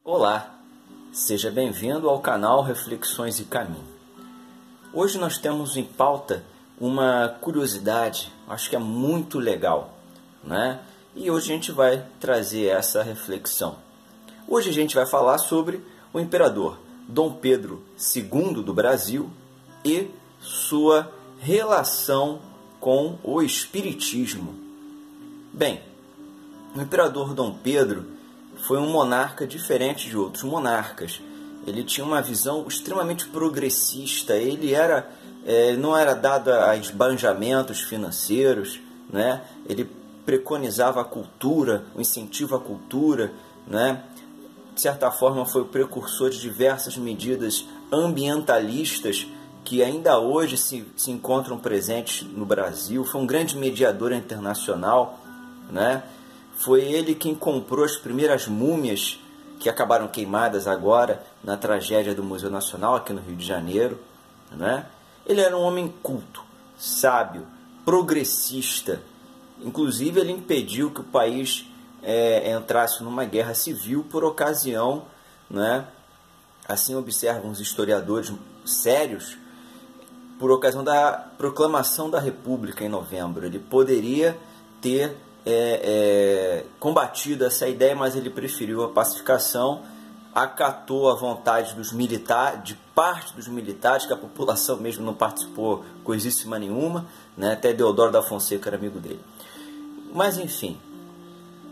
Olá, seja bem-vindo ao canal Reflexões e Caminho. Hoje nós temos em pauta uma curiosidade, acho que é muito legal, né? E hoje a gente vai trazer essa reflexão. Hoje a gente vai falar sobre o imperador Dom Pedro II do Brasil e sua relação com o espiritismo. Bem, o imperador Dom Pedro foi um monarca diferente de outros monarcas. Ele tinha uma visão extremamente progressista. Ele não era dado a esbanjamentos financeiros, né? Ele preconizava a cultura, o incentivo à cultura, né? De certa forma foi o precursor de diversas medidas ambientalistas que ainda hoje se encontram presentes no Brasil. Foi um grande mediador internacional, né? Foi ele quem comprou as primeiras múmias que acabaram queimadas agora na tragédia do Museu Nacional aqui no Rio de Janeiro, né? Ele era um homem culto, sábio, progressista. Inclusive ele impediu que o país entrasse numa guerra civil por ocasião, né? Assim observam os historiadores sérios, por ocasião da proclamação da República em novembro. Ele poderia ter combatido essa ideia, mas ele preferiu a pacificação, acatou a vontade dos militares, de parte dos militares, que a população mesmo não participou coisíssima nenhuma, né? Até Deodoro da Fonseca era amigo dele. Mas enfim,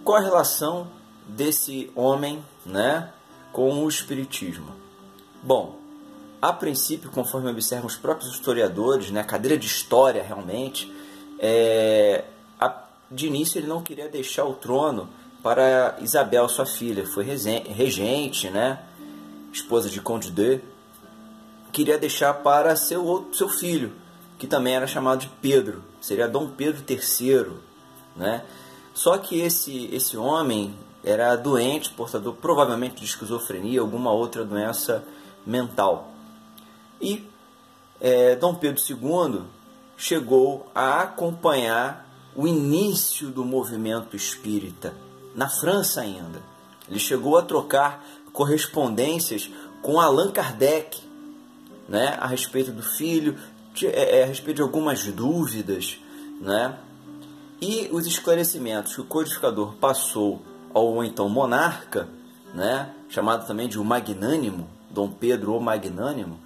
qual a relação desse homem, né, com o espiritismo? Bom, a princípio, conforme observam os próprios historiadores, né, a cadeira de história realmente, de início ele não queria deixar o trono para Isabel, sua filha. Foi regente, né? Esposa de Conde de. Queria deixar para seu filho, que também era chamado de Pedro. Seria Dom Pedro III, né? Só que esse homem era doente, portador provavelmente de esquizofrenia, alguma outra doença mental. E Dom Pedro II chegou a acompanhar o início do movimento espírita, na França ainda. Ele chegou a trocar correspondências com Allan Kardec, né, a respeito do filho, a respeito de algumas dúvidas, né, e os esclarecimentos que o codificador passou ao então monarca, né, chamado também de o Magnânimo, Dom Pedro o Magnânimo,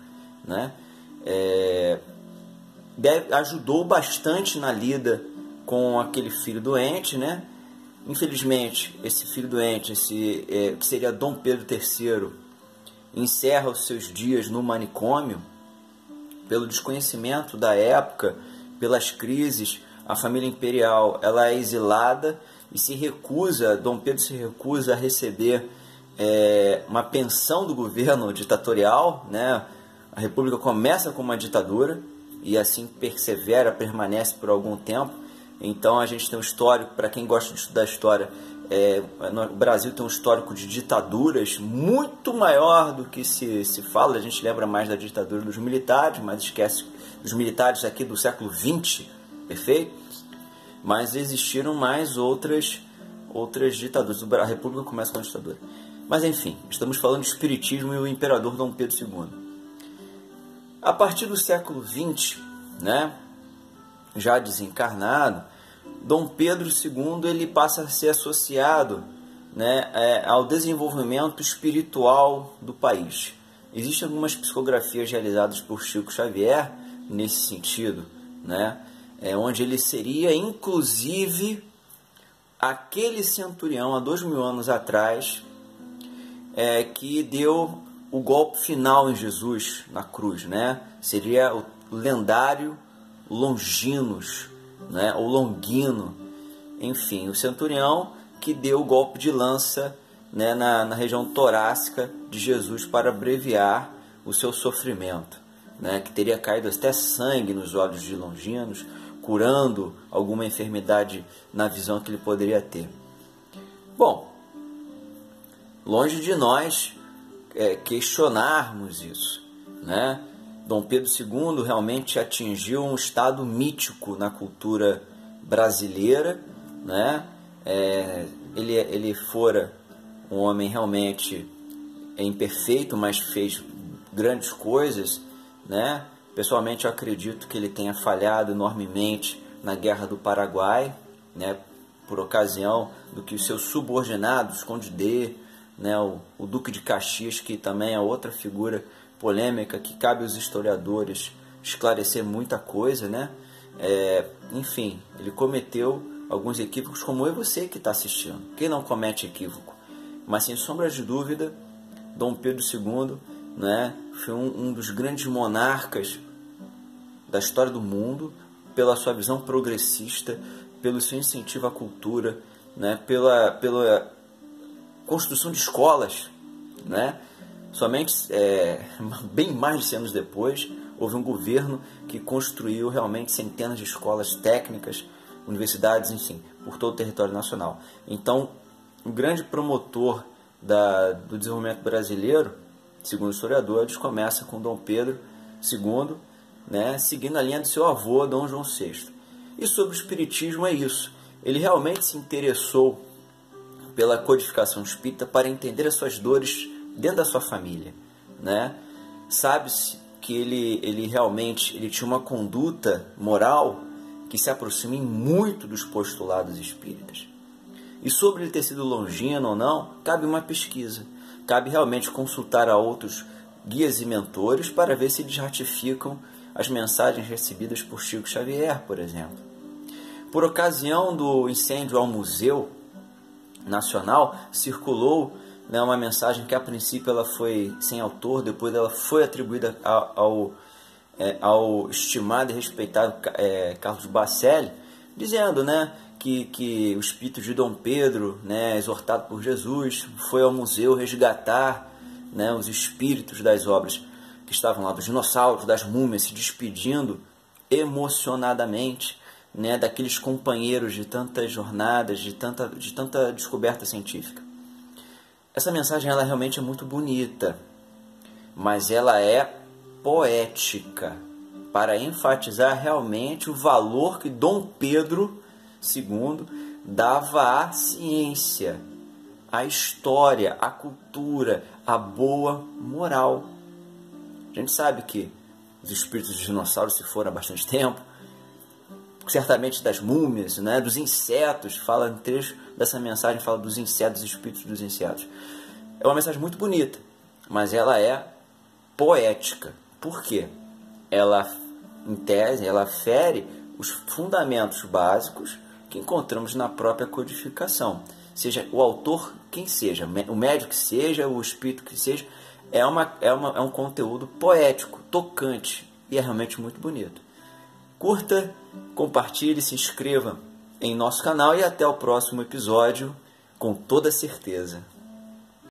né, ajudou bastante na lida com aquele filho doente, né? Infelizmente, esse filho doente, que seria Dom Pedro III, encerra os seus dias no manicômio pelo desconhecimento da época, pelas crises. A família imperial ela é exilada e Dom Pedro se recusa a receber uma pensão do governo ditatorial, né? A República começa com uma ditadura e assim permanece por algum tempo. Então a gente tem um histórico, para quem gosta de estudar história, o Brasil tem um histórico de ditaduras muito maior do que se fala. A gente lembra mais da ditadura dos militares, mas esquece dos militares aqui do século XX, perfeito? Mas existiram mais outras ditaduras. A República começa com a ditadura. Mas enfim, estamos falando de espiritismo e o imperador Dom Pedro II. A partir do século XX, né, já desencarnado, Dom Pedro II ele passa a ser associado, né, ao desenvolvimento espiritual do país. Existem algumas psicografias realizadas por Chico Xavier nesse sentido, né, onde ele seria inclusive aquele centurião há 2000 anos atrás que deu o golpe final em Jesus na cruz, né? Seria o lendário Longinos, né? Ou Longino, enfim, o centurião que deu o golpe de lança, né, na região torácica de Jesus para abreviar o seu sofrimento, né? Que teria caído até sangue nos olhos de Longinos, curando alguma enfermidade na visão que ele poderia ter. Bom, longe de nós questionarmos isso, né? Dom Pedro II realmente atingiu um estado mítico na cultura brasileira, né? Ele fora um homem realmente é imperfeito, mas fez grandes coisas, né? Pessoalmente, eu acredito que ele tenha falhado enormemente na Guerra do Paraguai, né? Por ocasião do que os seus subordinados, Conde D, né? O Duque de Caxias, que também é outra figura polêmica, que cabe aos historiadores esclarecer muita coisa, né? Enfim, ele cometeu alguns equívocos, como eu e você que está assistindo. Quem não comete equívoco? Mas, sem sombra de dúvida, Dom Pedro II, né, foi um dos grandes monarcas da história do mundo, pela sua visão progressista, pelo seu incentivo à cultura, né, pela construção de escolas, né? Somente bem mais de 100 anos depois, houve um governo que construiu realmente centenas de escolas técnicas, universidades, enfim, por todo o território nacional. Então, o grande promotor do desenvolvimento brasileiro, segundo os historiadores, começa com Dom Pedro II, né, seguindo a linha do seu avô, Dom João VI. E sobre o espiritismo é isso. Ele realmente se interessou pela codificação espírita para entender as suas dores dentro da sua família, né? Sabe-se que ele realmente tinha uma conduta moral que se aproxima em muito dos postulados espíritas. E sobre ele ter sido longino ou não, cabe uma pesquisa. Cabe realmente consultar a outros guias e mentores para ver se eles ratificam as mensagens recebidas por Chico Xavier, por exemplo. Por ocasião do incêndio ao Museu Nacional, circulou, né, uma mensagem que a princípio ela foi sem autor, depois ela foi atribuída ao estimado e respeitado Carlos Bacelli, dizendo, né, que o espírito de Dom Pedro, né, exortado por Jesus, foi ao museu resgatar, né, os espíritos das obras que estavam lá, dos dinossauros, das múmias, se despedindo emocionadamente, né, daqueles companheiros de tantas jornadas, de tanta descoberta científica. Essa mensagem ela realmente é muito bonita, mas ela é poética, para enfatizar realmente o valor que Dom Pedro II dava à ciência, à história, à cultura, à boa moral. A gente sabe que os espíritos dos dinossauros se foram há bastante tempo, certamente das múmias, né, dos insetos, fala em trecho dessa mensagem, fala dos insetos, dos espíritos dos insetos. É uma mensagem muito bonita, mas ela é poética. Por quê? Ela, em tese, ela fere os fundamentos básicos que encontramos na própria codificação. Seja o autor quem seja, o médium que seja, o espírito que seja, é um conteúdo poético, tocante, e é realmente muito bonito. Curta, compartilhe, se inscreva em nosso canal e até o próximo episódio, com toda certeza.